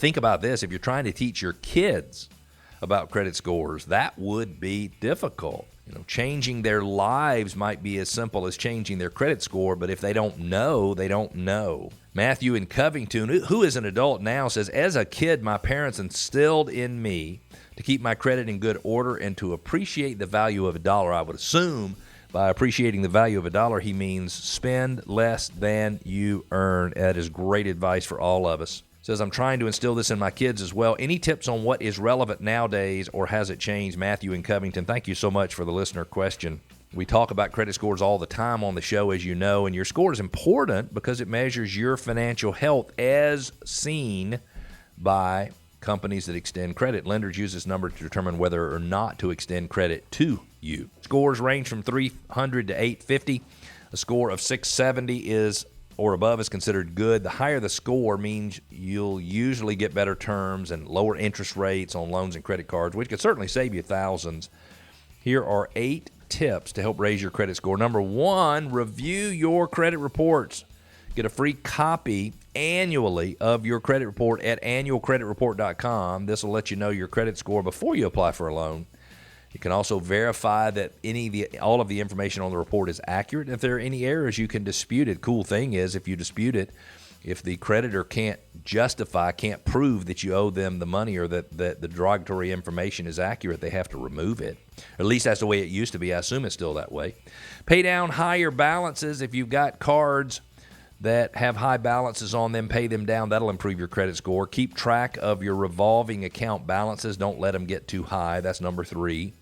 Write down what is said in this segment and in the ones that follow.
Think about this. If you're trying to teach your kids about credit scores, that would be difficult. Changing their lives might be as simple as changing their credit score, but if they don't know, they don't know. Matthew in Covington, who is an adult now, says, as a kid, my parents instilled in me to keep my credit in good order and to appreciate the value of a dollar. I would assume by appreciating the value of a dollar, he means spend less than you earn. That is great advice for all of us. Says, I'm trying to instill this in my kids as well. Any tips on what is relevant nowadays, or has it changed? Matthew in Covington, thank you so much for the listener question. We talk about credit scores all the time on the show, as you know, and your score is important because it measures your financial health as seen by companies that extend credit. Lenders use this number to determine whether or not to extend credit to you. Scores range from 300 to 850. A score of 670 is or above is considered good. The higher the score means you'll usually get better terms and lower interest rates on loans and credit cards, which could certainly save you thousands. Here are 8 tips to help raise your credit score. Number 1, review your credit reports. Get a free copy annually of your credit report at annualcreditreport.com. This will let you know your credit score before you apply for a loan. You can also verify that all of the information on the report is accurate. If there are any errors, you can dispute it. Cool thing is, if you dispute it, if the creditor can't prove that you owe them the money or that the derogatory information is accurate, they have to remove it. Or at least that's the way it used to be. I assume it's still that way. Pay down higher balances. If you've got cards that have high balances on them, pay them down. That'll improve your credit score. Keep track of your revolving account balances. Don't let them get too high. That's number 3.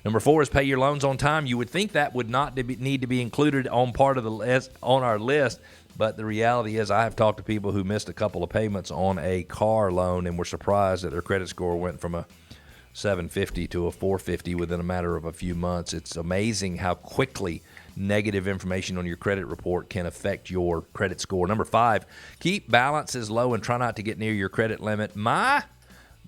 Number 4 is pay your loans on time. You would think that would not need to be included on our list, but the reality is I have talked to people who missed a couple of payments on a car loan and were surprised that their credit score went from a 750 to a 450 within a matter of a few months. It's amazing how quickly negative information on your credit report can affect your credit score. Number 5, keep balances low and try not to get near your credit limit. My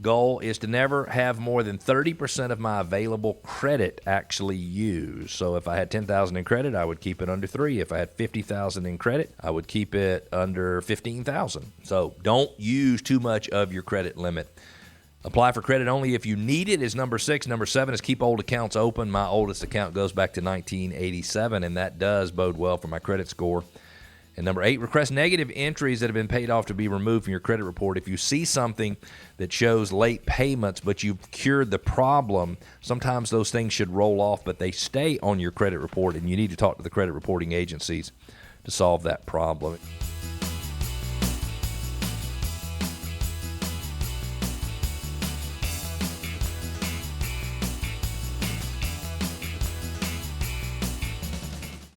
goal is to never have more than 30% of my available credit actually used. So if I had $10,000 in credit, I would keep it under 3. If I had $50,000 in credit, I would keep it under $15,000. So don't use too much of your credit limit. Apply for credit only if you need it is number 6. Number 7 is keep old accounts open. My oldest account goes back to 1987, and that does bode well for my credit score. And number 8, request negative entries that have been paid off to be removed from your credit report. If you see something that shows late payments, but you've cured the problem, sometimes those things should roll off, but they stay on your credit report, and you need to talk to the credit reporting agencies to solve that problem.